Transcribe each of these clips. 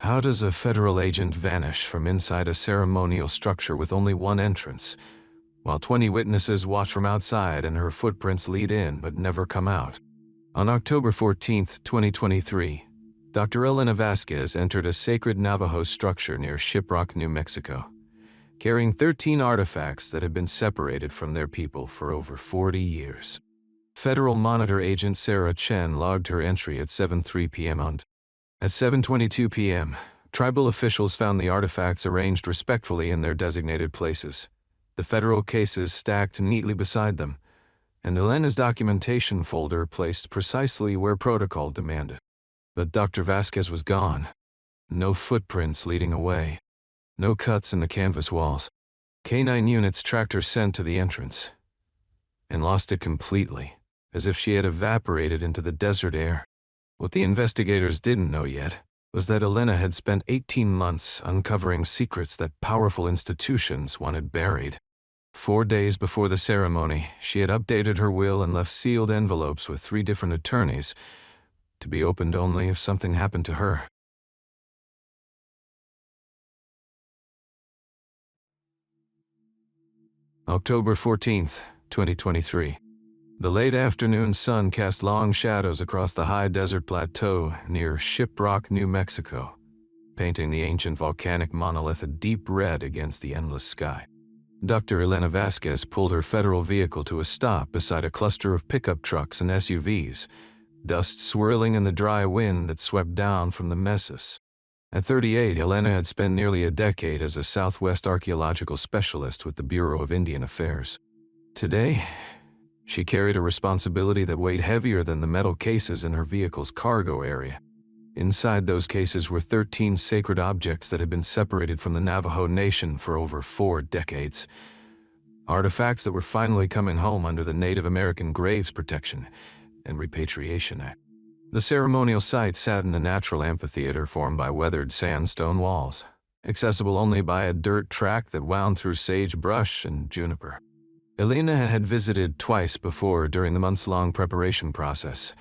How does a federal agent vanish from inside a ceremonial structure with only one entrance, while 20 witnesses watch from outside and her footprints lead in but never come out? On October 14, 2023, Dr. Elena Vasquez entered a sacred Navajo structure near Shiprock, New Mexico, carrying 13 artifacts that had been separated from their people for over 40 years. Federal Monitor Agent Sarah Chen logged her entry at 7:03 p.m. At 7:22 p.m., tribal officials found the artifacts arranged respectfully in their designated places, the federal cases stacked neatly beside them, and Elena's documentation folder placed precisely where protocol demanded. But Dr. Vasquez was gone. No footprints leading away. No cuts in the canvas walls. Canine units tracked her scent to the entrance and lost it completely, as if she had evaporated into the desert air. What the investigators didn't know yet was that Elena had spent 18 months uncovering secrets that powerful institutions wanted buried. 4 days before the ceremony, she had updated her will and left sealed envelopes with 3 different attorneys, to be opened only if something happened to her. October 14, 2023. The late afternoon sun cast long shadows across the high desert plateau near Shiprock, New Mexico, painting the ancient volcanic monolith a deep red against the endless sky. Dr. Elena Vasquez pulled her federal vehicle to a stop beside a cluster of pickup trucks and SUVs, dust swirling in the dry wind that swept down from the mesas. At 38, Elena had spent nearly a decade as a Southwest archaeological specialist with the Bureau of Indian Affairs. Today, she carried a responsibility that weighed heavier than the metal cases in her vehicle's cargo area. Inside those cases were 13 sacred objects that had been separated from the Navajo Nation for over 4 decades. Artifacts that were finally coming home under the Native American Graves Protection and Repatriation Act. The ceremonial site sat in a natural amphitheater formed by weathered sandstone walls, accessible only by a dirt track that wound through sagebrush and juniper. Elena had visited twice before during the months-long preparation process,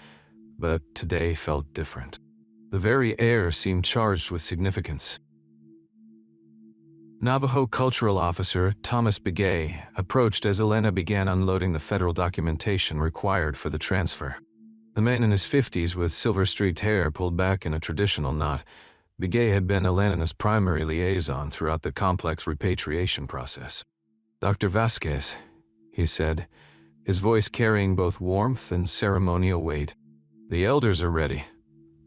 but today felt different. The very air seemed charged with significance. Navajo Cultural Officer Thomas Begay approached as Elena began unloading the federal documentation required for the transfer. The man in his 50s with silver-streaked hair pulled back in a traditional knot, Begay had been Elena's primary liaison throughout the complex repatriation process. "Dr. Vasquez," he said, his voice carrying both warmth and ceremonial weight. "The elders are ready.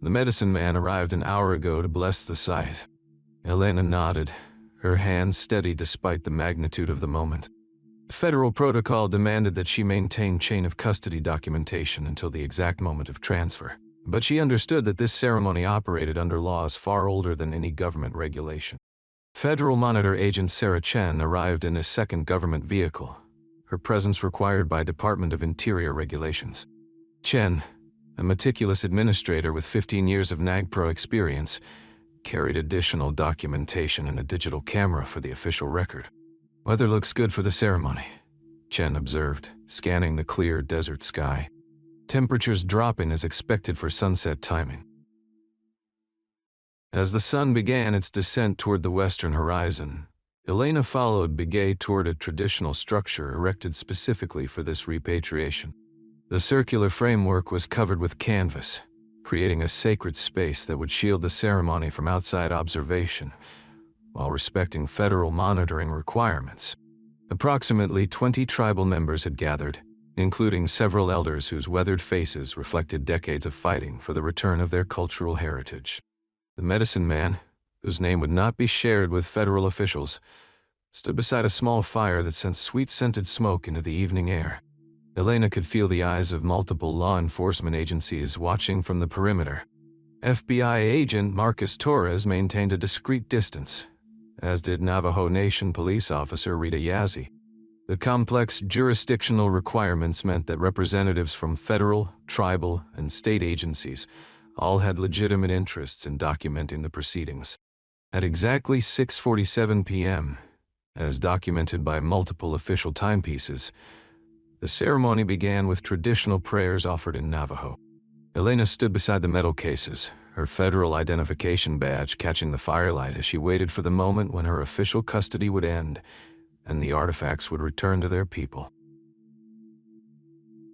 The medicine man arrived an hour ago to bless the site." Elena nodded, her hands steady despite the magnitude of the moment. Federal protocol demanded that she maintain chain of custody documentation until the exact moment of transfer, but she understood that this ceremony operated under laws far older than any government regulation. Federal Monitor Agent Sarah Chen arrived in a second government vehicle, her presence required by Department of Interior regulations. Chen, a meticulous administrator with 15 years of NAGPRO experience, carried additional documentation and a digital camera for the official record. "Weather looks good for the ceremony," Chen observed, scanning the clear desert sky. "Temperatures dropping as expected for sunset timing." As the sun began its descent toward the western horizon, Elena followed Begay toward a traditional structure erected specifically for this repatriation. The circular framework was covered with canvas, creating a sacred space that would shield the ceremony from outside observation, while respecting federal monitoring requirements. Approximately 20 tribal members had gathered, including several elders whose weathered faces reflected decades of fighting for the return of their cultural heritage. The medicine man, whose name would not be shared with federal officials, stood beside a small fire that sent sweet-scented smoke into the evening air. Elena could feel the eyes of multiple law enforcement agencies watching from the perimeter. FBI agent Marcus Torres maintained a discreet distance, as did Navajo Nation police officer Rita Yazzie. The complex jurisdictional requirements meant that representatives from federal, tribal, and state agencies all had legitimate interests in documenting the proceedings. At exactly 6:47 p.m., as documented by multiple official timepieces, the ceremony began with traditional prayers offered in Navajo. Elena stood beside the metal cases, her federal identification badge catching the firelight as she waited for the moment when her official custody would end and the artifacts would return to their people.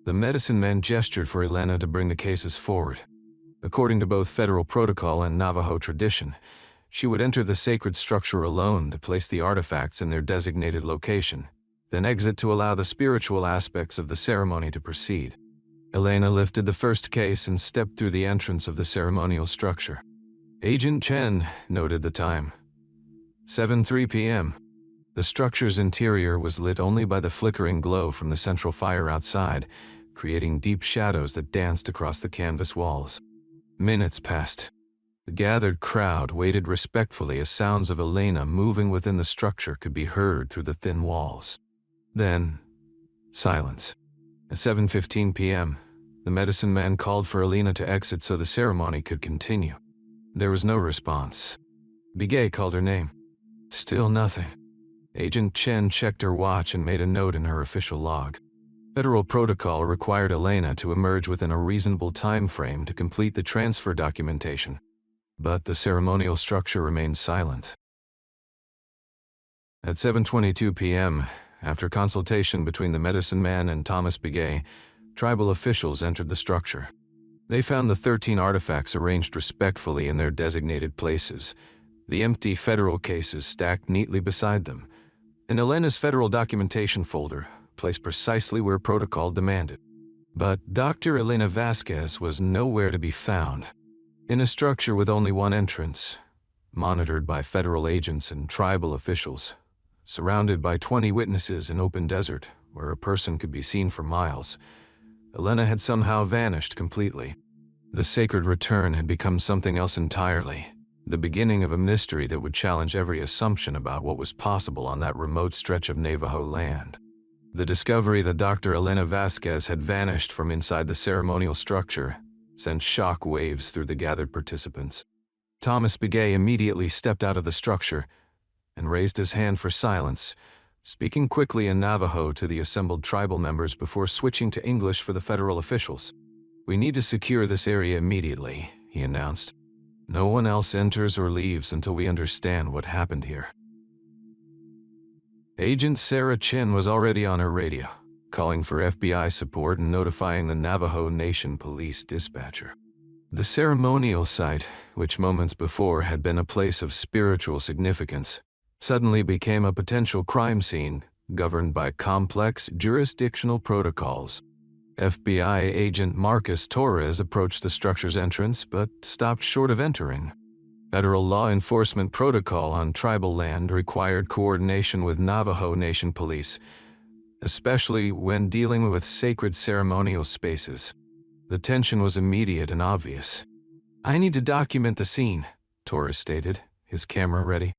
The medicine man gestured for Elena to bring the cases forward. According to both federal protocol and Navajo tradition, she would enter the sacred structure alone to place the artifacts in their designated location, then exit to allow the spiritual aspects of the ceremony to proceed. Elena lifted the first case and stepped through the entrance of the ceremonial structure. Agent Chen noted the time. 7:03 p.m. The structure's interior was lit only by the flickering glow from the central fire outside, creating deep shadows that danced across the canvas walls. Minutes passed. The gathered crowd waited respectfully as sounds of Elena moving within the structure could be heard through the thin walls. Then, silence. At 7:15 p.m., the medicine man called for Elena to exit so the ceremony could continue. There was no response. Bigay called her name. Still nothing. Agent Chen checked her watch and made a note in her official log. Federal protocol required Elena to emerge within a reasonable time frame to complete the transfer documentation, but the ceremonial structure remained silent. At 7:22 p.m., after consultation between the medicine man and Thomas Bigay, tribal officials entered the structure. They found the 13 artifacts arranged respectfully in their designated places, the empty federal cases stacked neatly beside them, and Elena's federal documentation folder placed precisely where protocol demanded. But Dr. Elena Vasquez was nowhere to be found. In a structure with only one entrance, monitored by federal agents and tribal officials, surrounded by 20 witnesses in open desert where a person could be seen for miles, Elena had somehow vanished completely. The sacred return had become something else entirely, the beginning of a mystery that would challenge every assumption about what was possible on that remote stretch of Navajo land. The discovery that Dr. Elena Vasquez had vanished from inside the ceremonial structure sent shock waves through the gathered participants. Thomas Bigay immediately stepped out of the structure and raised his hand for silence, speaking quickly in Navajo to the assembled tribal members before switching to English for the federal officials. "We need to secure this area immediately," he announced. "No one else enters or leaves until we understand what happened here." Agent Sarah Chin was already on her radio, calling for FBI support and notifying the Navajo Nation police dispatcher. The ceremonial site, which moments before had been a place of spiritual significance, suddenly became a potential crime scene governed by complex jurisdictional protocols. FBI agent Marcus Torres approached the structure's entrance but stopped short of entering. Federal law enforcement protocol on tribal land required coordination with Navajo Nation police, especially when dealing with sacred ceremonial spaces. The tension was immediate and obvious. "I need to document the scene," Torres stated, his camera ready.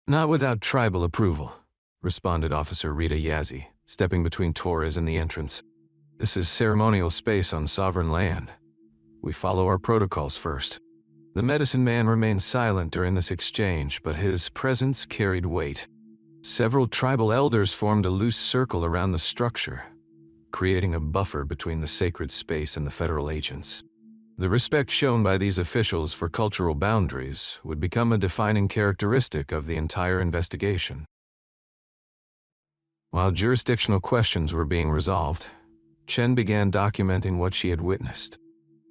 "Not without tribal approval," responded Officer Rita Yazzie, stepping between Torres and the entrance. "This is ceremonial space on sovereign land. We follow our protocols first." The medicine man remained silent during this exchange, but his presence carried weight. Several tribal elders formed a loose circle around the structure, creating a buffer between the sacred space and the federal agents. The respect shown by these officials for cultural boundaries would become a defining characteristic of the entire investigation. While jurisdictional questions were being resolved, Chen began documenting what she had witnessed.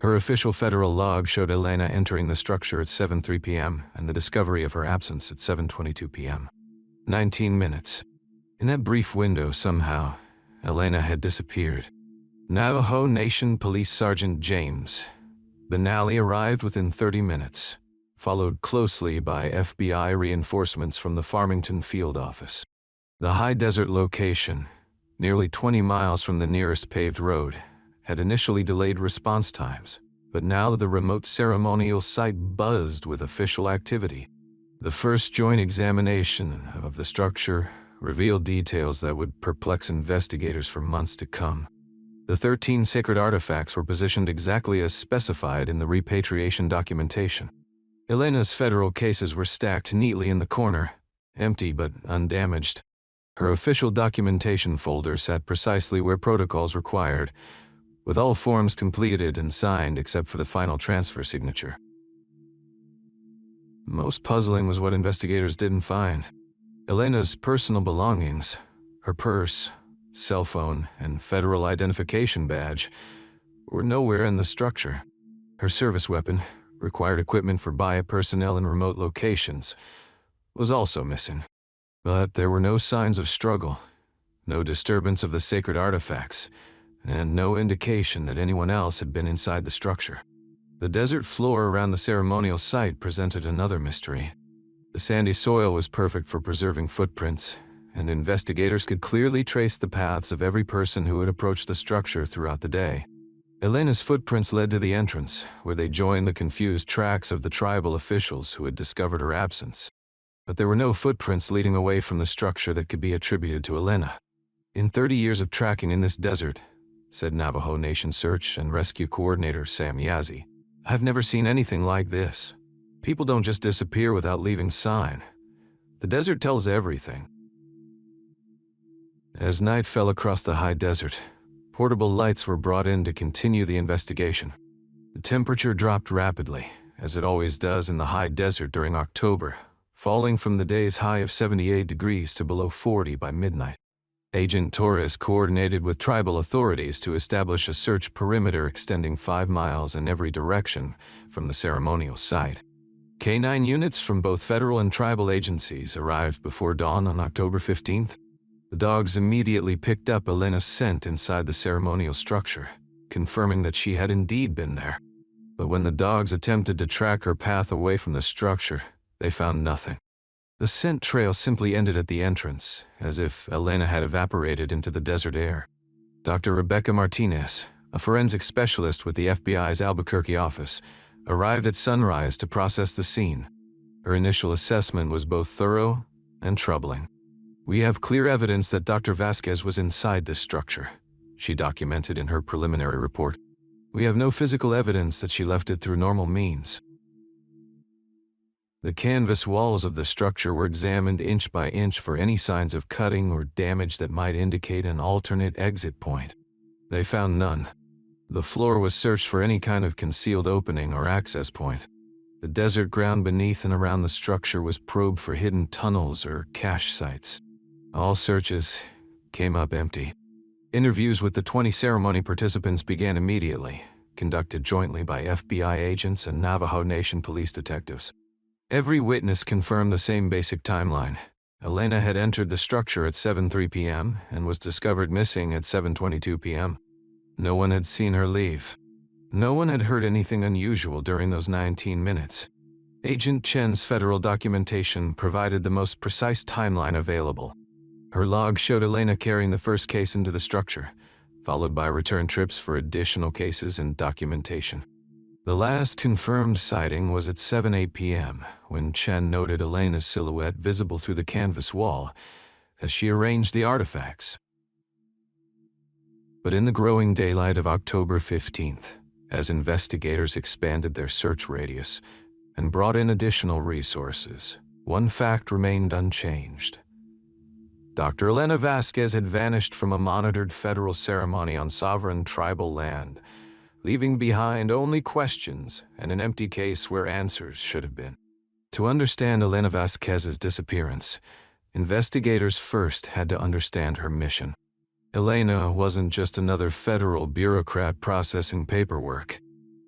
Her official federal log showed Elena entering the structure at 7:03 p.m. and the discovery of her absence at 7:22 p.m. 19 minutes. In that brief window, somehow, Elena had disappeared. Navajo Nation Police Sergeant James Benally arrived within 30 minutes, followed closely by FBI reinforcements from the Farmington field office. The high desert location, nearly 20 miles from the nearest paved road, had initially delayed response times, but now the remote ceremonial site buzzed with official activity. The first joint examination of the structure revealed details that would perplex investigators for months to come. The 13 sacred artifacts were positioned exactly as specified in the repatriation documentation. Elena's federal cases were stacked neatly in the corner, empty but undamaged. Her official documentation folder sat precisely where protocols required, with all forms completed and signed except for the final transfer signature. Most puzzling was what investigators didn't find. Elena's personal belongings, her purse, cell phone, and federal identification badge, were nowhere in the structure. Her service weapon, required equipment for BIA personnel in remote locations, was also missing. But there were no signs of struggle, no disturbance of the sacred artifacts, and no indication that anyone else had been inside the structure. The desert floor around the ceremonial site presented another mystery. The sandy soil was perfect for preserving footprints, and investigators could clearly trace the paths of every person who had approached the structure throughout the day. Elena's footprints led to the entrance, where they joined the confused tracks of the tribal officials who had discovered her absence. But there were no footprints leading away from the structure that could be attributed to Elena. "In 30 years of tracking in this desert," said Navajo Nation Search and Rescue Coordinator Sam Yazzie, "I've never seen anything like this. People don't just disappear without leaving sign. The desert tells everything." As night fell across the high desert, portable lights were brought in to continue the investigation. The temperature dropped rapidly, as it always does in the high desert during October, falling from the day's high of 78 degrees to below 40 by midnight. Agent Torres coordinated with tribal authorities to establish a search perimeter extending 5 miles in every direction from the ceremonial site. K-9 units from both federal and tribal agencies arrived before dawn on October 15th. The dogs immediately picked up Elena's scent inside the ceremonial structure, confirming that she had indeed been there. But when the dogs attempted to track her path away from the structure, they found nothing. The scent trail simply ended at the entrance, as if Elena had evaporated into the desert air. Dr. Rebecca Martinez, a forensic specialist with the FBI's Albuquerque office, arrived at sunrise to process the scene. Her initial assessment was both thorough and troubling. "We have clear evidence that Dr. Vasquez was inside this structure," she documented in her preliminary report. "We have no physical evidence that she left it through normal means." The canvas walls of the structure were examined inch by inch for any signs of cutting or damage that might indicate an alternate exit point. They found none. The floor was searched for any kind of concealed opening or access point. The desert ground beneath and around the structure was probed for hidden tunnels or cache sites. All searches came up empty. Interviews with the 20 ceremony participants began immediately, conducted jointly by FBI agents and Navajo Nation police detectives. Every witness confirmed the same basic timeline. Elena had entered the structure at 7:03 p.m. and was discovered missing at 7:22 p.m. No one had seen her leave. No one had heard anything unusual during those 19 minutes. Agent Chen's federal documentation provided the most precise timeline available. Her log showed Elena carrying the first case into the structure, followed by return trips for additional cases and documentation. The last confirmed sighting was at 7:08 p.m., when Chen noted Elena's silhouette visible through the canvas wall as she arranged the artifacts. But in the growing daylight of October 15th, as investigators expanded their search radius and brought in additional resources, one fact remained unchanged. Dr. Elena Vasquez had vanished from a monitored federal ceremony on sovereign tribal land, leaving behind only questions and an empty case where answers should have been. To understand Elena Vasquez's disappearance, investigators first had to understand her mission. Elena wasn't just another federal bureaucrat processing paperwork.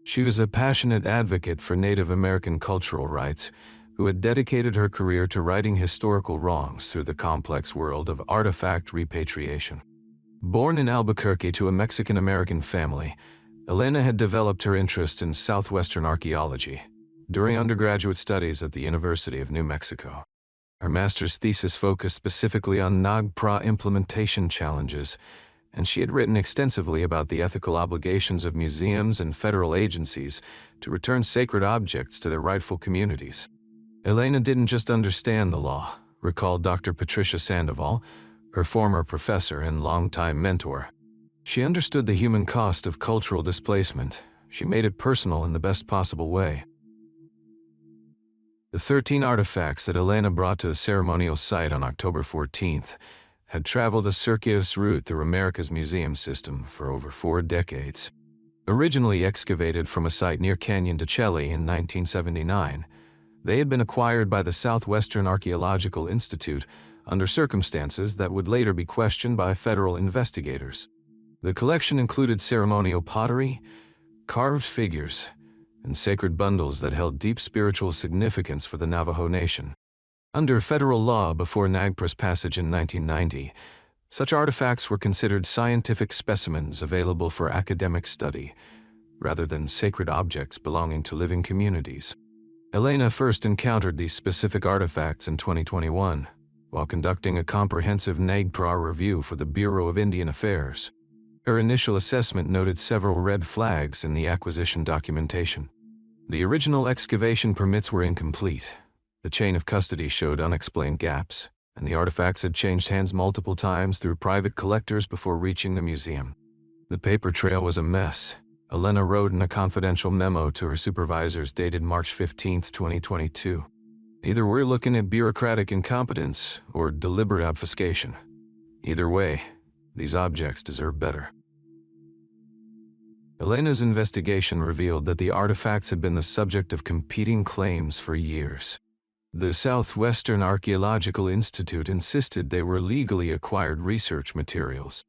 She was a passionate advocate for Native American cultural rights who had dedicated her career to righting historical wrongs through the complex world of artifact repatriation. Born in Albuquerque to a Mexican-American family, Elena had developed her interest in southwestern archaeology during undergraduate studies at the University of New Mexico. Her master's thesis focused specifically on Nagpra implementation challenges, and she had written extensively about the ethical obligations of museums and federal agencies to return sacred objects to their rightful communities. Elena didn't just understand the law, recalled Dr. Patricia Sandoval, her former professor and longtime mentor. She understood the human cost of cultural displacement. She made it personal in the best possible way. The 13 artifacts that Elena brought to the ceremonial site on October 14th had traveled a circuitous route through America's museum system for over 4 decades. Originally excavated from a site near Canyon de Chelly in 1979, They had been acquired by the Southwestern Archaeological Institute under circumstances that would later be questioned by federal investigators. The collection included ceremonial pottery, carved figures, and sacred bundles that held deep spiritual significance for the Navajo Nation. Under federal law before NAGPRA's passage in 1990, such artifacts were considered scientific specimens available for academic study, rather than sacred objects belonging to living communities. Elena first encountered these specific artifacts in 2021, while conducting a comprehensive NAGPRA review for the Bureau of Indian Affairs. Her initial assessment noted several red flags in the acquisition documentation. The original excavation permits were incomplete, the chain of custody showed unexplained gaps, and the artifacts had changed hands multiple times through private collectors before reaching the museum. The paper trail was a mess. Elena wrote in a confidential memo to her supervisors dated March 15, 2022. Either we're looking at bureaucratic incompetence or deliberate obfuscation. Either way, these objects deserve better. Elena's investigation revealed that the artifacts had been the subject of competing claims for years. The Southwestern Archaeological Institute insisted they were legally acquired research materials.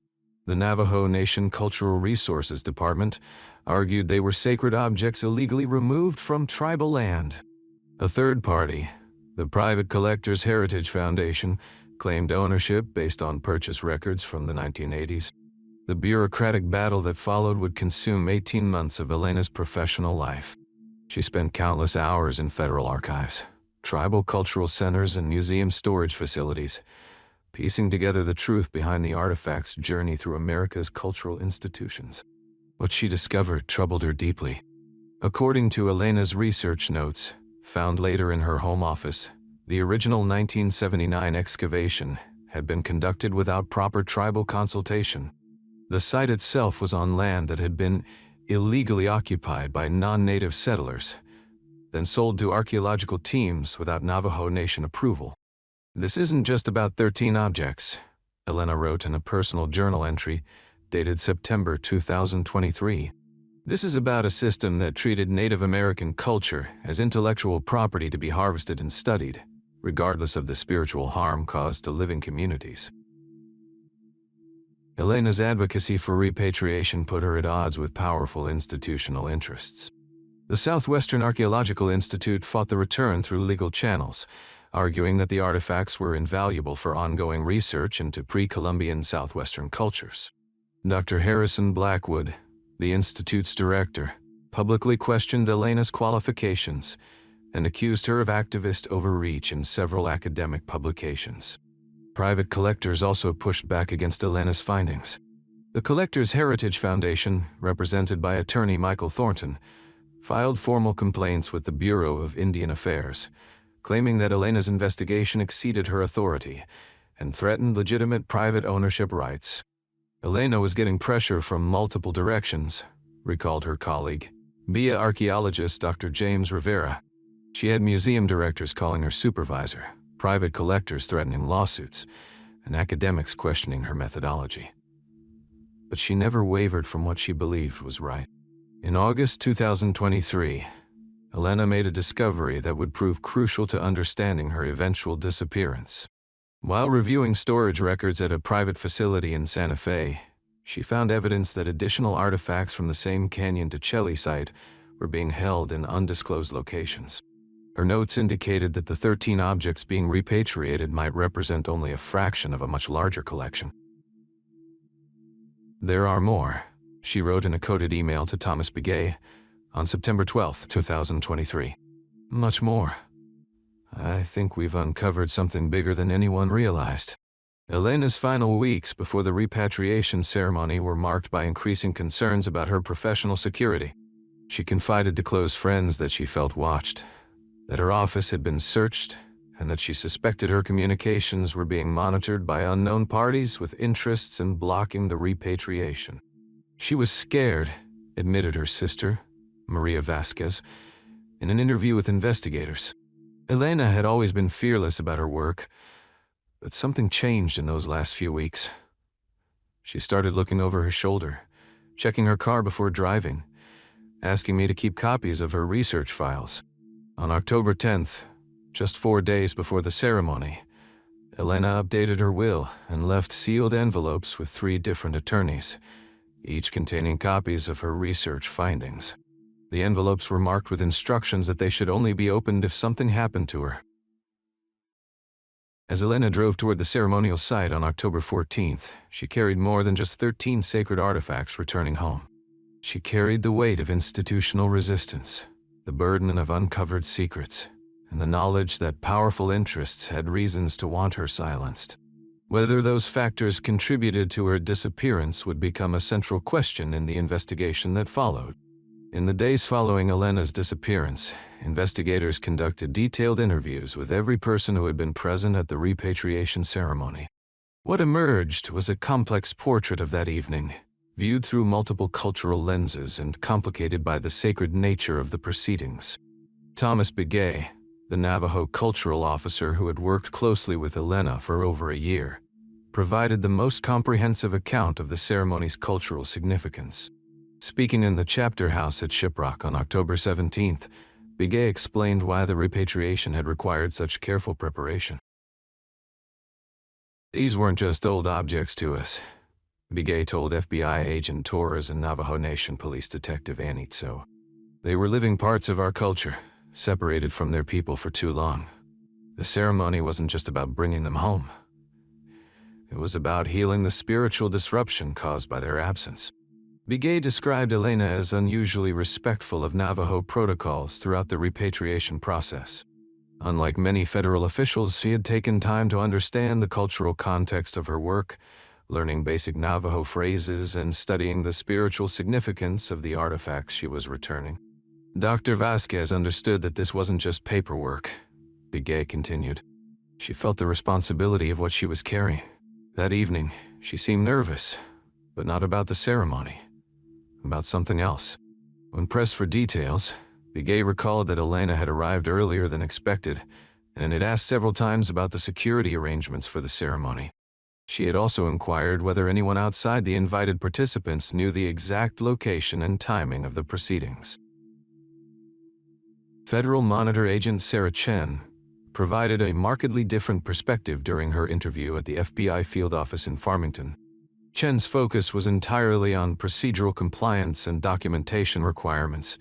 The Navajo Nation Cultural Resources Department argued they were sacred objects illegally removed from tribal land. A third party, the Private Collectors Heritage Foundation, claimed ownership based on purchase records from the 1980s. The bureaucratic battle that followed would consume 18 months of Elena's professional life. She spent countless hours in federal archives, tribal cultural centers, and museum storage facilities, piecing together the truth behind the artifact's journey through America's cultural institutions. What she discovered troubled her deeply. According to Elena's research notes, found later in her home office, the original 1979 excavation had been conducted without proper tribal consultation. The site itself was on land that had been illegally occupied by non-native settlers, then sold to archaeological teams without Navajo Nation approval. This isn't just about 13 objects, Elena wrote in a personal journal entry dated September 2023. This is about a system that treated Native American culture as intellectual property to be harvested and studied, regardless of the spiritual harm caused to living communities. Elena's advocacy for repatriation put her at odds with powerful institutional interests. The Southwestern Archaeological Institute fought the return through legal channels, arguing that the artifacts were invaluable for ongoing research into pre-Columbian Southwestern cultures. Dr. Harrison Blackwood, the Institute's director, publicly questioned Elena's qualifications and accused her of activist overreach in several academic publications. Private collectors also pushed back against Elena's findings. The Collectors Heritage Foundation, represented by attorney Michael Thornton, filed formal complaints with the Bureau of Indian Affairs, claiming that Elena's investigation exceeded her authority and threatened legitimate private ownership rights. Elena was getting pressure from multiple directions, recalled her colleague, BIA archaeologist Dr. James Rivera. She had museum directors calling her supervisor, private collectors threatening lawsuits, and academics questioning her methodology. But she never wavered from what she believed was right. In August 2023, Elena made a discovery that would prove crucial to understanding her eventual disappearance. While reviewing storage records at a private facility in Santa Fe, she found evidence that additional artifacts from the same Canyon to Chelly site were being held in undisclosed locations. Her notes indicated that the 13 objects being repatriated might represent only a fraction of a much larger collection. "There are more," she wrote in a coded email to Thomas Begay on September 12, 2023. "Much more. I think we've uncovered something bigger than anyone realized." Elena's final weeks before the repatriation ceremony were marked by increasing concerns about her professional security. She confided to close friends that she felt watched, that her office had been searched, and that she suspected her communications were being monitored by unknown parties with interests in blocking the repatriation. She was scared, admitted her sister, Maria Vasquez, in an interview with investigators. Elena had always been fearless about her work, but something changed in those last few weeks. She started looking over her shoulder, checking her car before driving, asking me to keep copies of her research files. On October 10th, just 4 days before the ceremony, Elena updated her will and left sealed envelopes with 3 different attorneys, each containing copies of her research findings. The envelopes were marked with instructions that they should only be opened if something happened to her. As Elena drove toward the ceremonial site on October 14th, she carried more than just 13 sacred artifacts returning home. She carried the weight of institutional resistance, the burden of uncovered secrets, and the knowledge that powerful interests had reasons to want her silenced. Whether those factors contributed to her disappearance would become a central question in the investigation that followed. In the days following Elena's disappearance, investigators conducted detailed interviews with every person who had been present at the repatriation ceremony. What emerged was a complex portrait of that evening, viewed through multiple cultural lenses and complicated by the sacred nature of the proceedings. Thomas Begay, the Navajo cultural officer who had worked closely with Elena for over a year, provided the most comprehensive account of the ceremony's cultural significance. Speaking in the chapter house at Shiprock on October 17th, Begay explained why the repatriation had required such careful preparation. "These weren't just old objects to us," Begay told FBI agent Torres and Navajo Nation police detective Anitso. "They were living parts of our culture, separated from their people for too long. The ceremony wasn't just about bringing them home. It was about healing the spiritual disruption caused by their absence." Begay described Elena as unusually respectful of Navajo protocols throughout the repatriation process. Unlike many federal officials, she had taken time to understand the cultural context of her work, learning basic Navajo phrases and studying the spiritual significance of the artifacts she was returning. Dr. Vasquez understood that this wasn't just paperwork, Begay continued. She felt the responsibility of what she was carrying. That evening, she seemed nervous, but not about the ceremony. About something else. When pressed for details, Begay recalled that Elena had arrived earlier than expected and had asked several times about the security arrangements for the ceremony. She had also inquired whether anyone outside the invited participants knew the exact location and timing of the proceedings. Federal Monitor Agent Sarah Chen provided a markedly different perspective during her interview at the FBI field office in Farmington. Chen's focus was entirely on procedural compliance and documentation requirements,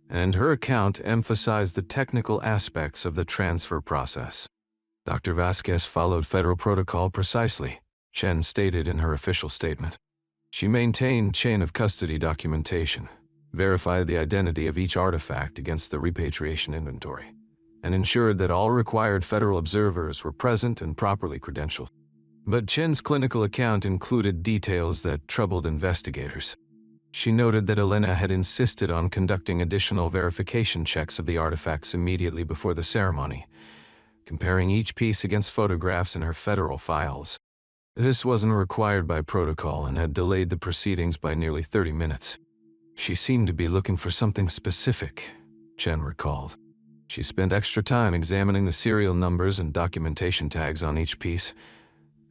and her account emphasized the technical aspects of the transfer process. Dr. Vasquez followed federal protocol precisely, Chen stated in her official statement. She maintained chain of custody documentation, verified the identity of each artifact against the repatriation inventory, and ensured that all required federal observers were present and properly credentialed. But Chen's clinical account included details that troubled investigators. She noted that Elena had insisted on conducting additional verification checks of the artifacts immediately before the ceremony, comparing each piece against photographs in her federal files. This wasn't required by protocol and had delayed the proceedings by nearly 30 minutes. She seemed to be looking for something specific, Chen recalled. She spent extra time examining the serial numbers and documentation tags on each piece,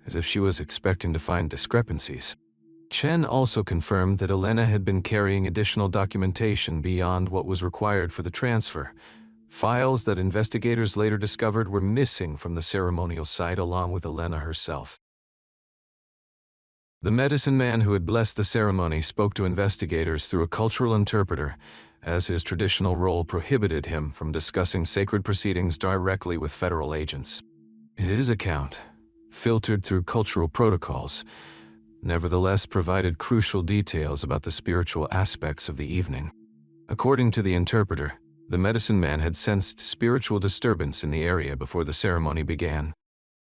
as if she was expecting to find discrepancies. Chen also confirmed that Elena had been carrying additional documentation beyond what was required for the transfer, files that investigators later discovered were missing from the ceremonial site along with Elena herself. The medicine man who had blessed the ceremony spoke to investigators through a cultural interpreter, as his traditional role prohibited him from discussing sacred proceedings directly with federal agents. His account, filtered through cultural protocols, nevertheless provided crucial details about the spiritual aspects of the evening. According to the interpreter, the medicine man had sensed spiritual disturbance in the area before the ceremony began.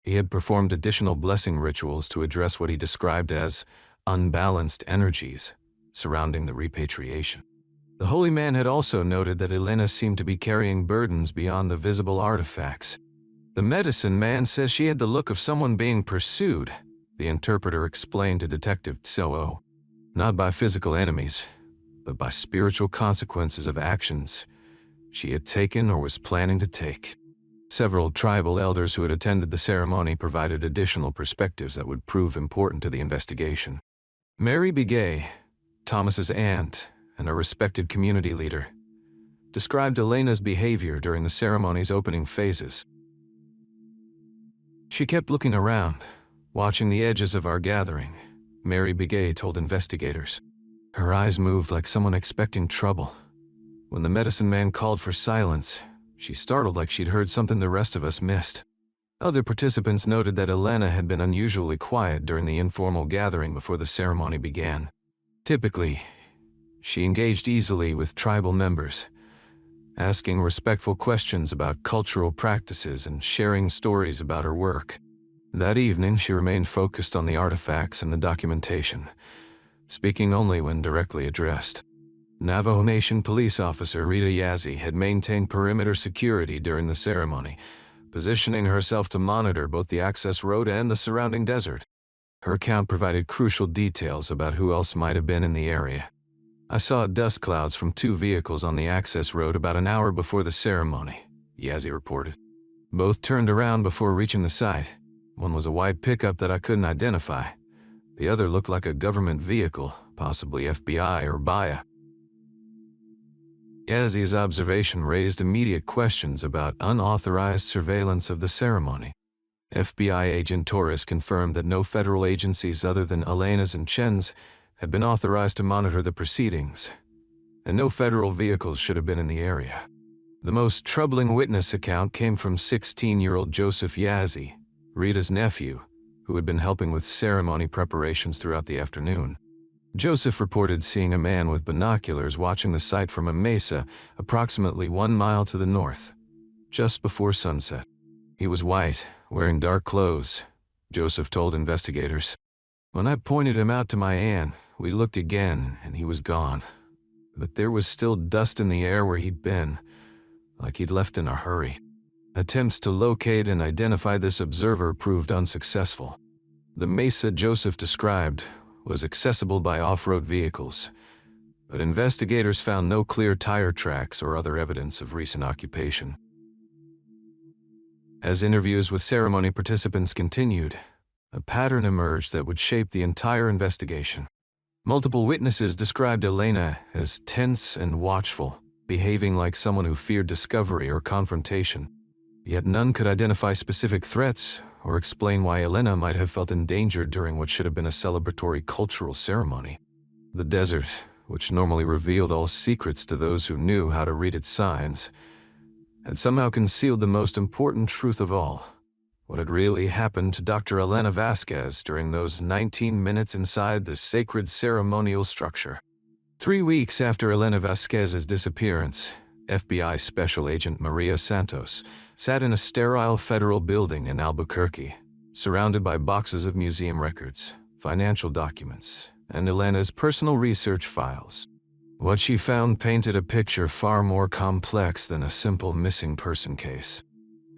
He had performed additional blessing rituals to address what he described as unbalanced energies surrounding the repatriation. The holy man had also noted that Elena seemed to be carrying burdens beyond the visible artifacts. "The medicine man says she had the look of someone being pursued," the interpreter explained to Detective Tso. "Not by physical enemies, but by spiritual consequences of actions she had taken or was planning to take." Several tribal elders who had attended the ceremony provided additional perspectives that would prove important to the investigation. Mary Begay, Thomas's aunt and a respected community leader, described Elena's behavior during the ceremony's opening phases. She kept looking around, watching the edges of our gathering, Mary Begay told investigators. Her eyes moved like someone expecting trouble. When the medicine man called for silence, she startled like she'd heard something the rest of us missed. Other participants noted that Elena had been unusually quiet during the informal gathering before the ceremony began. Typically, she engaged easily with tribal members, asking respectful questions about cultural practices and sharing stories about her work. That evening, she remained focused on the artifacts and the documentation, speaking only when directly addressed. Navajo Nation police officer Rita Yazzie had maintained perimeter security during the ceremony, positioning herself to monitor both the access road and the surrounding desert. Her account provided crucial details about who else might have been in the area. I saw dust clouds from 2 vehicles on the access road about an hour before the ceremony, Yazzie reported. Both turned around before reaching the site. One was a white pickup that I couldn't identify. The other looked like a government vehicle, possibly FBI or BIA. Yazzie's observation raised immediate questions about unauthorized surveillance of the ceremony. FBI agent Torres confirmed that no federal agencies other than Elena's and Chen's had been authorized to monitor the proceedings, and no federal vehicles should have been in the area. The most troubling witness account came from 16-year-old Joseph Yazzie, Rita's nephew, who had been helping with ceremony preparations throughout the afternoon. Joseph reported seeing a man with binoculars watching the site from a mesa approximately 1 mile to the north, just before sunset. He was white, wearing dark clothes, Joseph told investigators. When I pointed him out to my aunt, we looked again and he was gone. But there was still dust in the air where he'd been, like he'd left in a hurry. Attempts to locate and identify this observer proved unsuccessful. The mesa Joseph described was accessible by off-road vehicles, but investigators found no clear tire tracks or other evidence of recent occupation. As interviews with ceremony participants continued, a pattern emerged that would shape the entire investigation. Multiple witnesses described Elena as tense and watchful, behaving like someone who feared discovery or confrontation. Yet none could identify specific threats or explain why Elena might have felt endangered during what should have been a celebratory cultural ceremony. The desert, which normally revealed all secrets to those who knew how to read its signs, had somehow concealed the most important truth of all: what had really happened to Dr. Elena Vasquez during those 19 minutes inside the sacred ceremonial structure. 3 weeks after Elena Vasquez's disappearance, FBI Special Agent Maria Santos sat in a sterile federal building in Albuquerque, surrounded by boxes of museum records, financial documents, and Elena's personal research files. What she found painted a picture far more complex than a simple missing person case.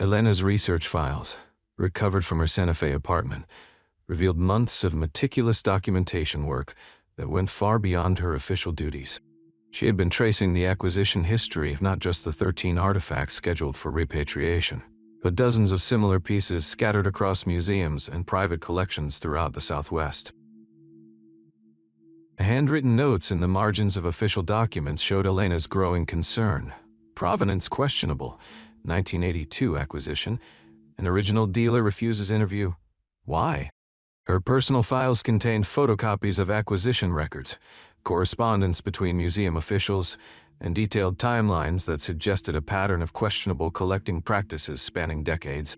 Elena's research files, recovered from her Santa Fe apartment, revealed months of meticulous documentation work that went far beyond her official duties. She had been tracing the acquisition history of not just the 13 artifacts scheduled for repatriation, but dozens of similar pieces scattered across museums and private collections throughout the Southwest. Handwritten notes in the margins of official documents showed Elena's growing concern. Provenance questionable, 1982 acquisition, an original dealer refuses interview. Why? Her personal files contained photocopies of acquisition records, correspondence between museum officials, and detailed timelines that suggested a pattern of questionable collecting practices spanning decades.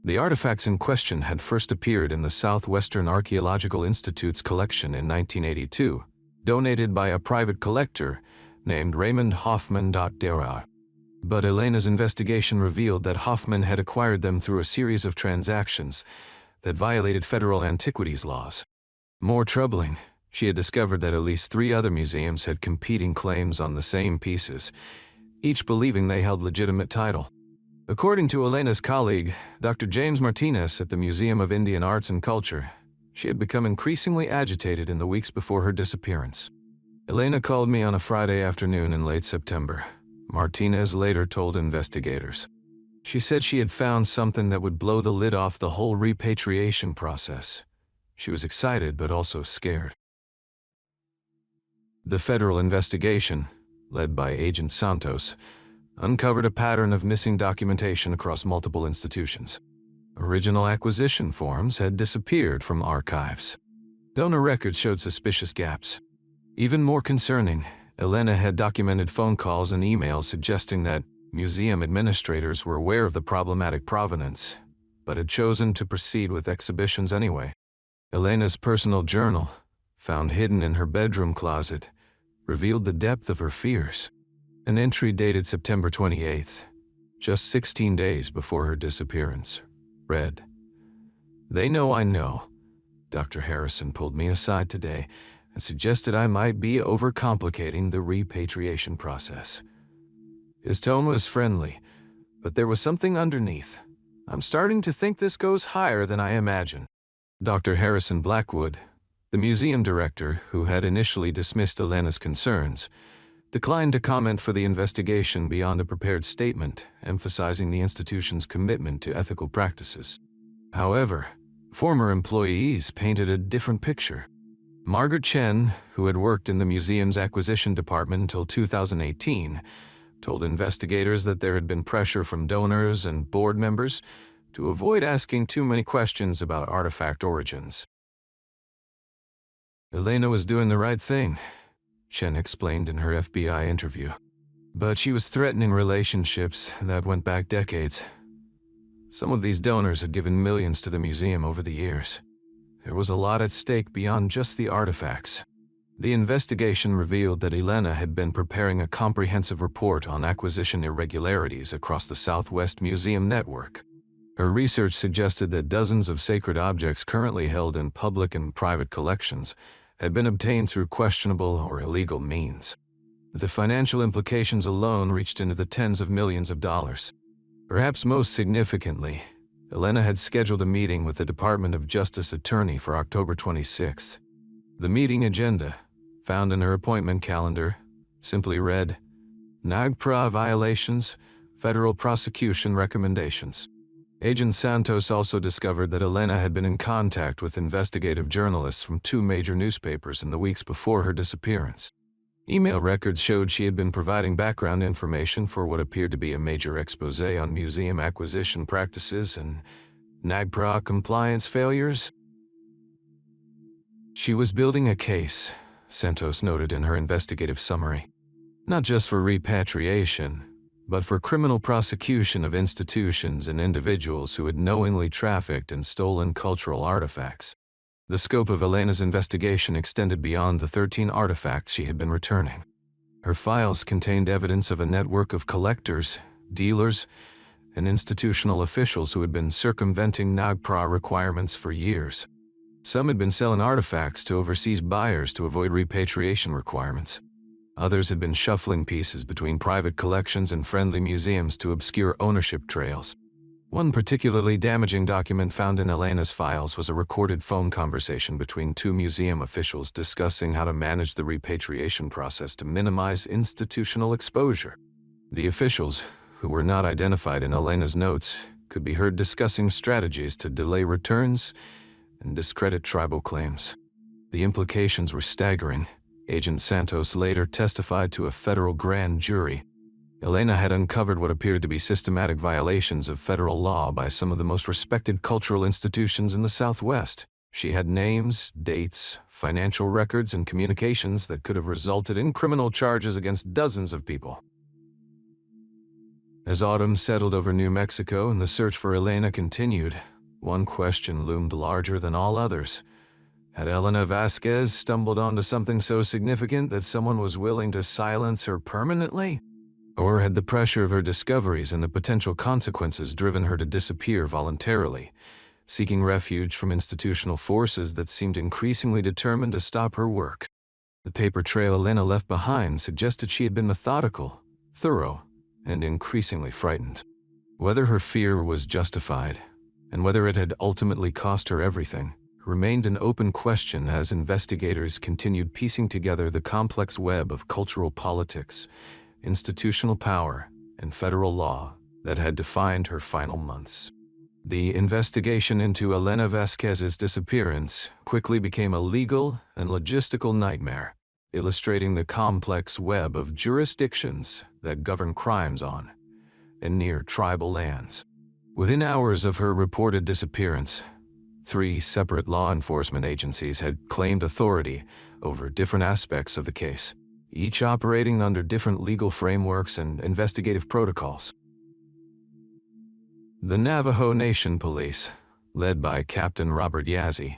The artifacts in question had first appeared in the Southwestern Archaeological Institute's collection in 1982, donated by a private collector named Raymond Hoffman. But Elena's investigation revealed that Hoffman had acquired them through a series of transactions that violated federal antiquities laws. More troubling, she had discovered that at least 3 other museums had competing claims on the same pieces, each believing they held legitimate title. According to Elena's colleague, Dr. James Martinez at the Museum of Indian Arts and Culture, she had become increasingly agitated in the weeks before her disappearance. Elena called me on a Friday afternoon in late September, Martinez later told investigators. She said she had found something that would blow the lid off the whole repatriation process. She was excited but also scared. The federal investigation, led by Agent Santos, uncovered a pattern of missing documentation across multiple institutions. Original acquisition forms had disappeared from archives. Donor records showed suspicious gaps. Even more concerning, Elena had documented phone calls and emails suggesting that museum administrators were aware of the problematic provenance, but had chosen to proceed with exhibitions anyway. Elena's personal journal, found hidden in her bedroom closet, revealed the depth of her fears. An entry dated September 28th, just 16 days before her disappearance, read, "They know I know. Dr. Harrison pulled me aside today and suggested I might be overcomplicating the repatriation process. His tone was friendly, but there was something underneath. I'm starting to think this goes higher than I imagined." Dr. Harrison Blackwood, the museum director who had initially dismissed Elena's concerns, declined to comment for the investigation beyond a prepared statement emphasizing the institution's commitment to ethical practices. However, former employees painted a different picture. Margaret Chen, who had worked in the museum's acquisition department until 2018, told investigators that there had been pressure from donors and board members to avoid asking too many questions about artifact origins. Elena was doing the right thing, Chen explained in her FBI interview. But she was threatening relationships that went back decades. Some of these donors had given millions to the museum over the years. There was a lot at stake beyond just the artifacts. The investigation revealed that Elena had been preparing a comprehensive report on acquisition irregularities across the Southwest Museum network. Her research suggested that dozens of sacred objects currently held in public and private collections had been obtained through questionable or illegal means. The financial implications alone reached into the tens of millions of dollars. Perhaps most significantly, Elena had scheduled a meeting with the Department of Justice attorney for October 26th. The meeting agenda, found in her appointment calendar, simply read, "NAGPRA violations, federal prosecution recommendations." Agent Santos also discovered that Elena had been in contact with investigative journalists from 2 major newspapers in the weeks before her disappearance. Email records showed she had been providing background information for what appeared to be a major expose on museum acquisition practices and NAGPRA compliance failures. She was building a case, Santos noted in her investigative summary, not just for repatriation, but for criminal prosecution of institutions and individuals who had knowingly trafficked and stolen cultural artifacts. The scope of Elena's investigation extended beyond the 13 artifacts she had been returning. Her files contained evidence of a network of collectors, dealers, and institutional officials who had been circumventing NAGPRA requirements for years. Some had been selling artifacts to overseas buyers to avoid repatriation requirements. Others had been shuffling pieces between private collections and friendly museums to obscure ownership trails. One particularly damaging document found in Elena's files was a recorded phone conversation between 2 museum officials discussing how to manage the repatriation process to minimize institutional exposure. The officials, who were not identified in Elena's notes, could be heard discussing strategies to delay returns and discredit tribal claims. The implications were staggering. Agent Santos later testified to a federal grand jury. Elena had uncovered what appeared to be systematic violations of federal law by some of the most respected cultural institutions in the Southwest. She had names, dates, financial records, and communications that could have resulted in criminal charges against dozens of people. As autumn settled over New Mexico and the search for Elena continued, one question loomed larger than all others. Had Elena Vasquez stumbled onto something so significant that someone was willing to silence her permanently? Or had the pressure of her discoveries and the potential consequences driven her to disappear voluntarily, seeking refuge from institutional forces that seemed increasingly determined to stop her work? The paper trail Elena left behind suggested she had been methodical, thorough, and increasingly frightened. Whether her fear was justified, and whether it had ultimately cost her everything, remained an open question as investigators continued piecing together the complex web of cultural politics, institutional power, and federal law that had defined her final months. The investigation into Elena Vasquez's disappearance quickly became a legal and logistical nightmare. illustrating the complex web of jurisdictions that govern crimes on and near tribal lands. Within hours of her reported disappearance, 3 separate law enforcement agencies had claimed authority over different aspects of the case, each operating under different legal frameworks and investigative protocols. The Navajo Nation police, led by Captain Robert Yazzie,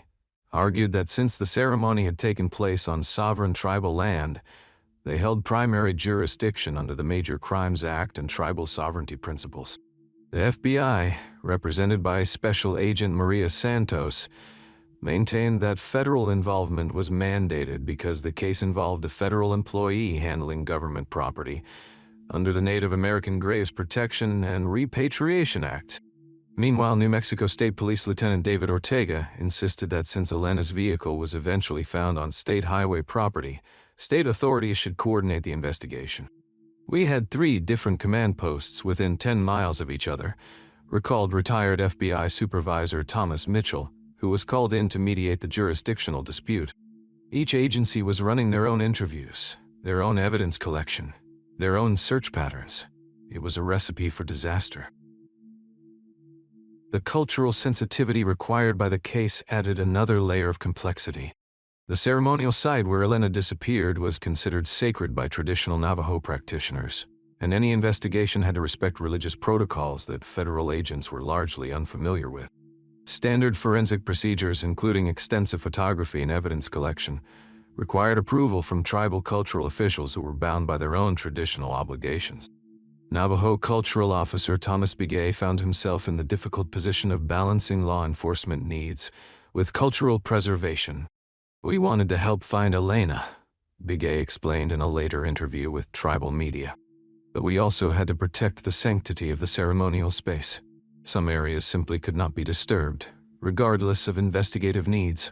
argued that since the ceremony had taken place on sovereign tribal land, they held primary jurisdiction under the Major Crimes Act and tribal sovereignty principles. The FBI, represented by Special Agent Maria Santos, maintained that federal involvement was mandated because the case involved a federal employee handling government property under the Native American Graves Protection and Repatriation Act. Meanwhile, New Mexico State Police Lieutenant David Ortega insisted that since Elena's vehicle was eventually found on state highway property, state authorities should coordinate the investigation. "We had 3 different command posts within 10 miles of each other," recalled retired FBI Supervisor Thomas Mitchell, who was called in to mediate the jurisdictional dispute. Each agency was running their own interviews, their own evidence collection, their own search patterns. It was a recipe for disaster. The cultural sensitivity required by the case added another layer of complexity. The ceremonial site where Elena disappeared was considered sacred by traditional Navajo practitioners, and any investigation had to respect religious protocols that federal agents were largely unfamiliar with. Standard forensic procedures, including extensive photography and evidence collection, required approval from tribal cultural officials who were bound by their own traditional obligations. Navajo cultural officer Thomas Begay found himself in the difficult position of balancing law enforcement needs with cultural preservation. "We wanted to help find Elena," Begay explained in a later interview with tribal media. "But we also had to protect the sanctity of the ceremonial space. Some areas simply could not be disturbed, regardless of investigative needs."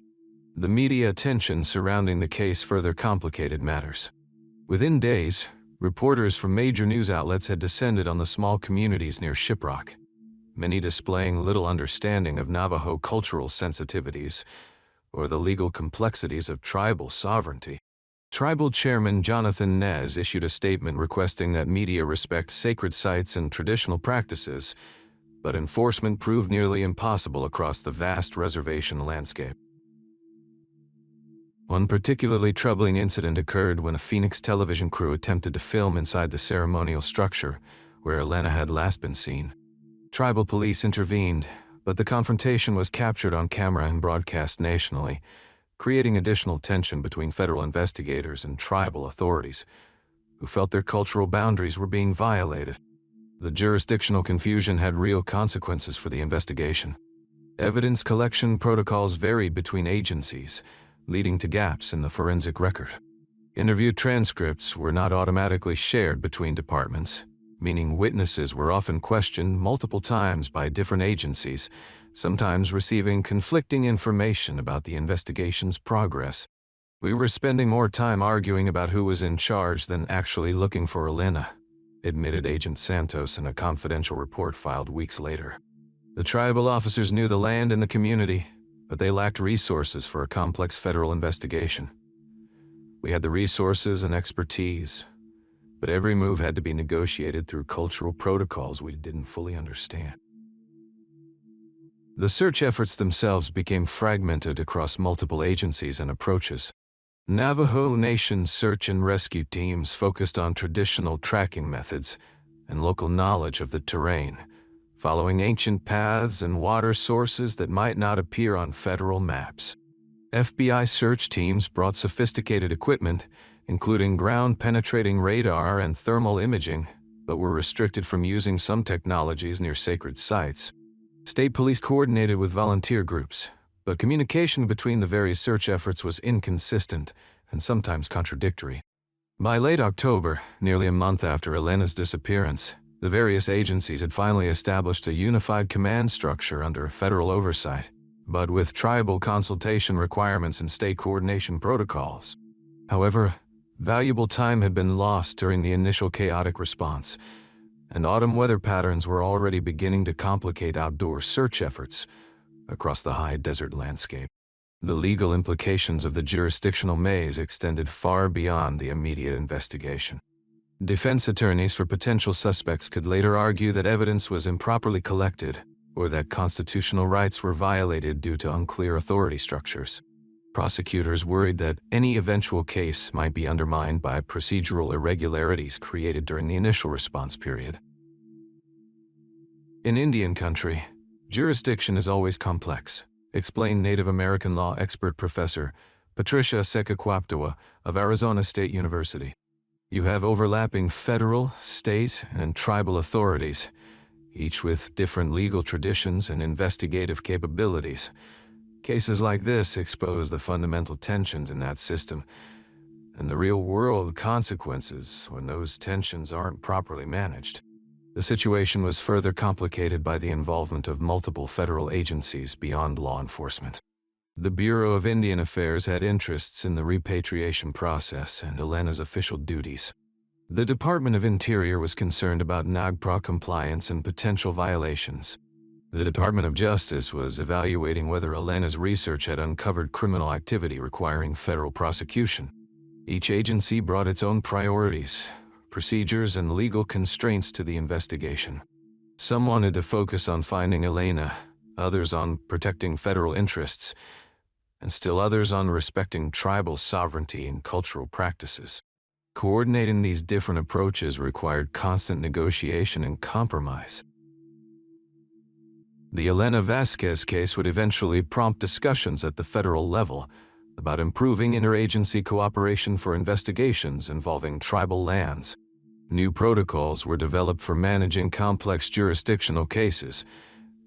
The media attention surrounding the case further complicated matters. Within days, reporters from major news outlets had descended on the small communities near Shiprock, many displaying little understanding of Navajo cultural sensitivities or the legal complexities of tribal sovereignty. Tribal Chairman Jonathan Nez issued a statement requesting that media respect sacred sites and traditional practices, but enforcement proved nearly impossible across the vast reservation landscape. One particularly troubling incident occurred when a Phoenix television crew attempted to film inside the ceremonial structure where Elena had last been seen. Tribal police intervened, but the confrontation was captured on camera and broadcast nationally, creating additional tension between federal investigators and tribal authorities, who felt their cultural boundaries were being violated. The jurisdictional confusion had real consequences for the investigation. Evidence collection protocols varied between agencies, leading to gaps in the forensic record. Interview transcripts were not automatically shared between departments, meaning witnesses were often questioned multiple times by different agencies, sometimes receiving conflicting information about the investigation's progress. "We were spending more time arguing about who was in charge than actually looking for Elena," admitted Agent Santos in a confidential report filed weeks later. The tribal officers knew the land and the community, but they lacked resources for a complex federal investigation. "We had the resources and expertise, but every move had to be negotiated through cultural protocols we didn't fully understand." The search efforts themselves became fragmented across multiple agencies and approaches. Navajo Nation search and rescue teams focused on traditional tracking methods and local knowledge of the terrain, following ancient paths and water sources that might not appear on federal maps. FBI search teams brought sophisticated equipment, including ground-penetrating radar and thermal imaging, but were restricted from using some technologies near sacred sites. State police coordinated with volunteer groups, but communication between the various search efforts was inconsistent and sometimes contradictory. By late October, nearly a month after Elena's disappearance, the various agencies had finally established a unified command structure under federal oversight, but with tribal consultation requirements and state coordination protocols. However, valuable time had been lost during the initial chaotic response, and autumn weather patterns were already beginning to complicate outdoor search efforts across the high desert landscape. The legal implications of the jurisdictional maze extended far beyond the immediate investigation. Defense attorneys for potential suspects could later argue that evidence was improperly collected or that constitutional rights were violated due to unclear authority structures. Prosecutors worried that any eventual case might be undermined by procedural irregularities created during the initial response period. In Indian country, jurisdiction is always complex, explained Native American law expert Professor Patricia Sekakwaptawa of Arizona State University. You have overlapping federal, state, and tribal authorities, each with different legal traditions and investigative capabilities. Cases like this expose the fundamental tensions in that system and the real-world consequences when those tensions aren't properly managed. The situation was further complicated by the involvement of multiple federal agencies beyond law enforcement. The Bureau of Indian Affairs had interests in the repatriation process and Elena's official duties. The Department of Interior was concerned about NAGPRA compliance and potential violations. The Department of Justice was evaluating whether Elena's research had uncovered criminal activity requiring federal prosecution. Each agency brought its own priorities, procedures, and legal constraints to the investigation. Some wanted to focus on finding Elena, others on protecting federal interests, and still others on respecting tribal sovereignty and cultural practices. Coordinating these different approaches required constant negotiation and compromise. The Elena Vasquez case would eventually prompt discussions at the federal level about improving interagency cooperation for investigations involving tribal lands. New protocols were developed for managing complex jurisdictional cases,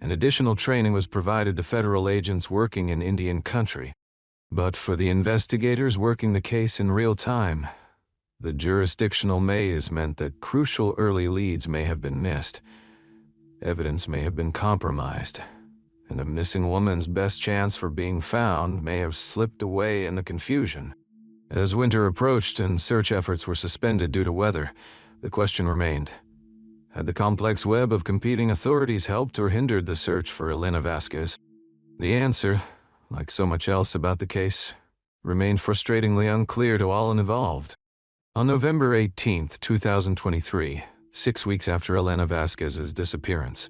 and additional training was provided to federal agents working in Indian country. But for the investigators working the case in real time, the jurisdictional maze meant that crucial early leads may have been missed, evidence may have been compromised, and a missing woman's best chance for being found may have slipped away in the confusion. As winter approached and search efforts were suspended due to weather, the question remained: had the complex web of competing authorities helped or hindered the search for Elena Vasquez? The answer, like so much else about the case, remained frustratingly unclear to all involved. On November 18, 2023, 6 weeks after Elena Vasquez's disappearance,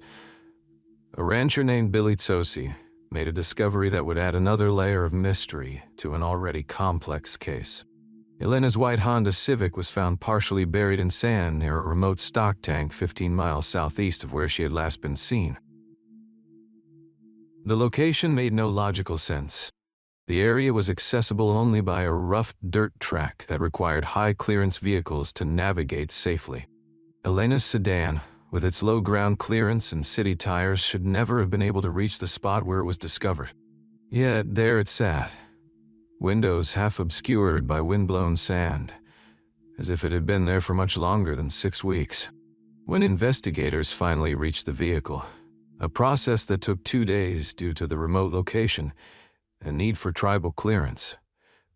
a rancher named Billy Tsosi made a discovery that would add another layer of mystery to an already complex case. Elena's white Honda Civic was found partially buried in sand near a remote stock tank 15 miles southeast of where she had last been seen. The location made no logical sense. The area was accessible only by a rough dirt track that required high-clearance vehicles to navigate safely. Elena's sedan, with its low ground clearance and city tires, should never have been able to reach the spot where it was discovered. Yet there it sat, windows half obscured by windblown sand, as if it had been there for much longer than 6 weeks. When investigators finally reached the vehicle, a process that took 2 days due to the remote location and need for tribal clearance,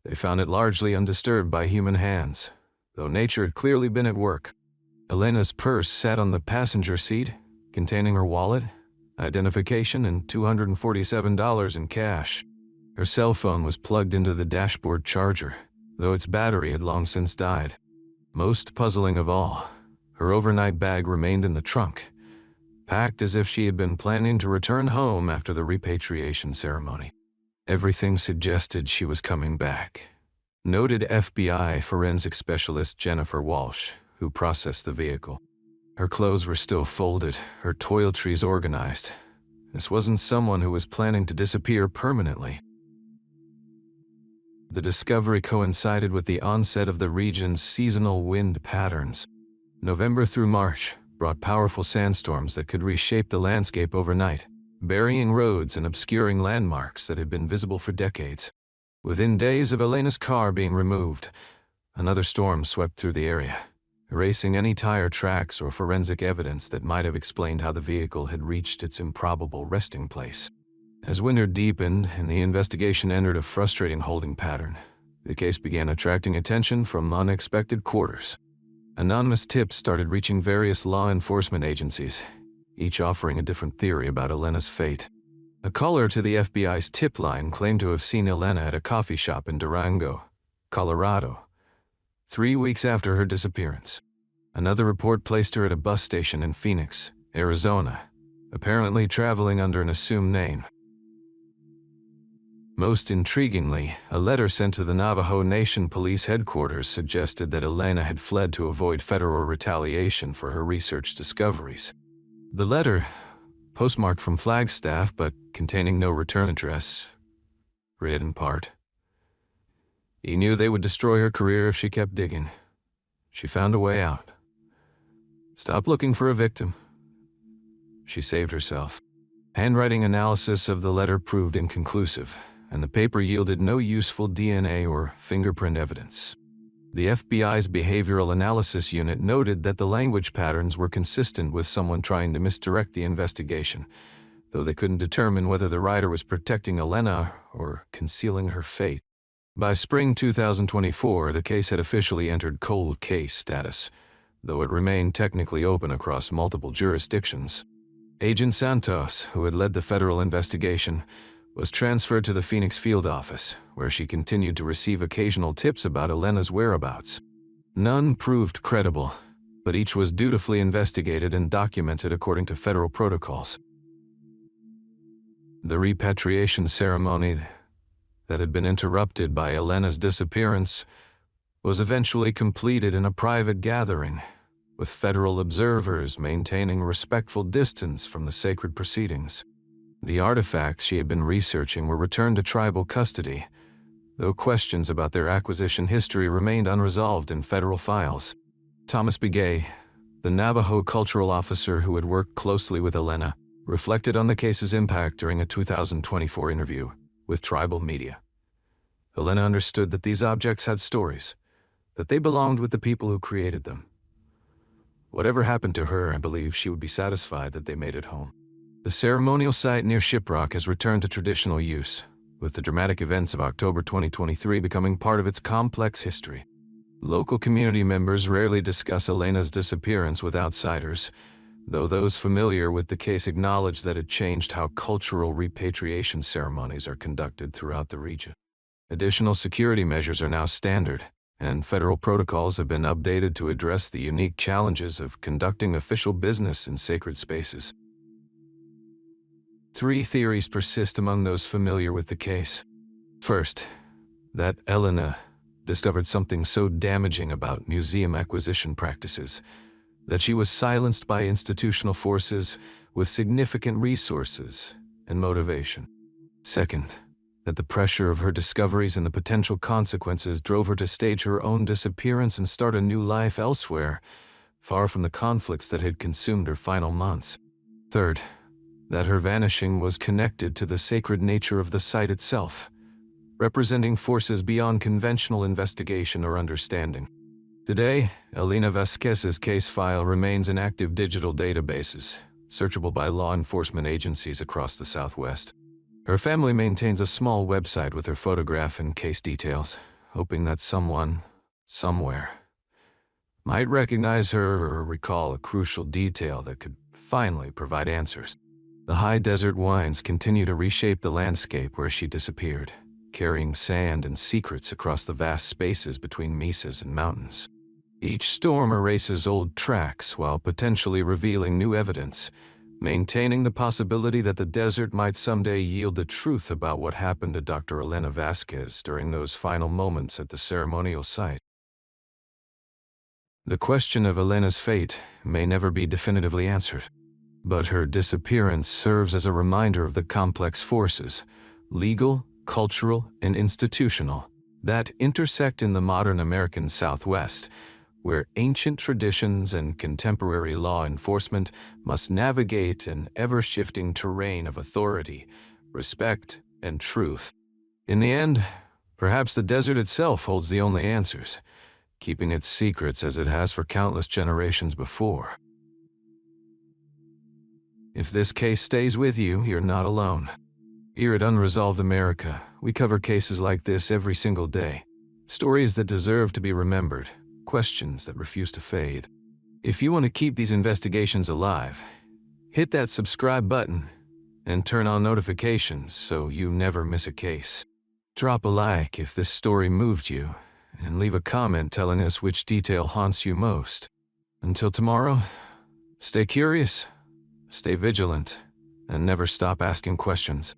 they found it largely undisturbed by human hands, though nature had clearly been at work. Elena's purse sat on the passenger seat, containing her wallet, identification, and $247 in cash. Her cell phone was plugged into the dashboard charger, though its battery had long since died. Most puzzling of all, her overnight bag remained in the trunk, packed as if she had been planning to return home after the repatriation ceremony. Everything suggested she was coming back. Noted FBI forensic specialist Jennifer Walsh, who processed the vehicle. Her clothes were still folded, her toiletries organized. This wasn't someone who was planning to disappear permanently. The discovery coincided with the onset of the region's seasonal wind patterns. November through March brought powerful sandstorms that could reshape the landscape overnight, burying roads and obscuring landmarks that had been visible for decades. Within days of Elena's car being removed, another storm swept through the area, erasing any tire tracks or forensic evidence that might have explained how the vehicle had reached its improbable resting place. As winter deepened and the investigation entered a frustrating holding pattern, the case began attracting attention from unexpected quarters. Anonymous tips started reaching various law enforcement agencies, each offering a different theory about Elena's fate. A caller to the FBI's tip line claimed to have seen Elena at a coffee shop in Durango, Colorado, 3 weeks after her disappearance. Another report placed her at a bus station in Phoenix, Arizona, apparently traveling under an assumed name. Most intriguingly, a letter sent to the Navajo Nation police headquarters suggested that Elena had fled to avoid federal retaliation for her research discoveries. The letter, postmarked from Flagstaff but containing no return address, read in part, "He knew they would destroy her career if she kept digging. She found a way out. Stop looking for a victim. She saved herself." Handwriting analysis of the letter proved inconclusive, and the paper yielded no useful DNA or fingerprint evidence. The FBI's Behavioral Analysis Unit noted that the language patterns were consistent with someone trying to misdirect the investigation, though they couldn't determine whether the writer was protecting Elena or concealing her fate. By spring 2024, the case had officially entered cold case status, though it remained technically open across multiple jurisdictions. Agent Santos, who had led the federal investigation, was transferred to the Phoenix field office, where she continued to receive occasional tips about Elena's whereabouts. None proved credible, but each was dutifully investigated and documented according to federal protocols. The repatriation ceremony that had been interrupted by Elena's disappearance was eventually completed in a private gathering, with federal observers maintaining respectful distance from the sacred proceedings. The artifacts she had been researching were returned to tribal custody, though questions about their acquisition history remained unresolved in federal files. Thomas Begay, the Navajo cultural officer who had worked closely with Elena, reflected on the case's impact during a 2024 interview with tribal media. Elena understood that these objects had stories, that they belonged with the people who created them. Whatever happened to her, I believe she would be satisfied that they made it home. The ceremonial site near Shiprock has returned to traditional use, with the dramatic events of October 2023 becoming part of its complex history. Local community members rarely discuss Elena's disappearance with outsiders, though those familiar with the case acknowledge that it changed how cultural repatriation ceremonies are conducted throughout the region. Additional security measures are now standard, and federal protocols have been updated to address the unique challenges of conducting official business in sacred spaces. 3 theories persist among those familiar with the case. First, that Elena discovered something so damaging about museum acquisition practices that she was silenced by institutional forces with significant resources and motivation. Second, that the pressure of her discoveries and the potential consequences drove her to stage her own disappearance and start a new life elsewhere, far from the conflicts that had consumed her final months. Third, that her vanishing was connected to the sacred nature of the site itself, representing forces beyond conventional investigation or understanding. Today, Elena Vasquez's case file remains in active digital databases, searchable by law enforcement agencies across the Southwest. Her family maintains a small website with her photograph and case details, hoping that someone, somewhere, might recognize her or recall a crucial detail that could finally provide answers. The high desert winds continue to reshape the landscape where she disappeared, carrying sand and secrets across the vast spaces between mesas and mountains. Each storm erases old tracks while potentially revealing new evidence, maintaining the possibility that the desert might someday yield the truth about what happened to Dr. Elena Vasquez during those final moments at the ceremonial site. The question of Elena's fate may never be definitively answered, but her disappearance serves as a reminder of the complex forces, legal, cultural, and institutional, that intersect in the modern American Southwest, where ancient traditions and contemporary law enforcement must navigate an ever-shifting terrain of authority, respect, and truth. In the end, perhaps the desert itself holds the only answers, keeping its secrets as it has for countless generations before. If this case stays with you, you're not alone. Here at Unresolved America, we cover cases like this every single day. Stories that deserve to be remembered, questions that refuse to fade. If you want to keep these investigations alive, hit that subscribe button and turn on notifications so you never miss a case. Drop a like if this story moved you, and leave a comment telling us which detail haunts you most. Until tomorrow, stay curious, stay vigilant, and never stop asking questions.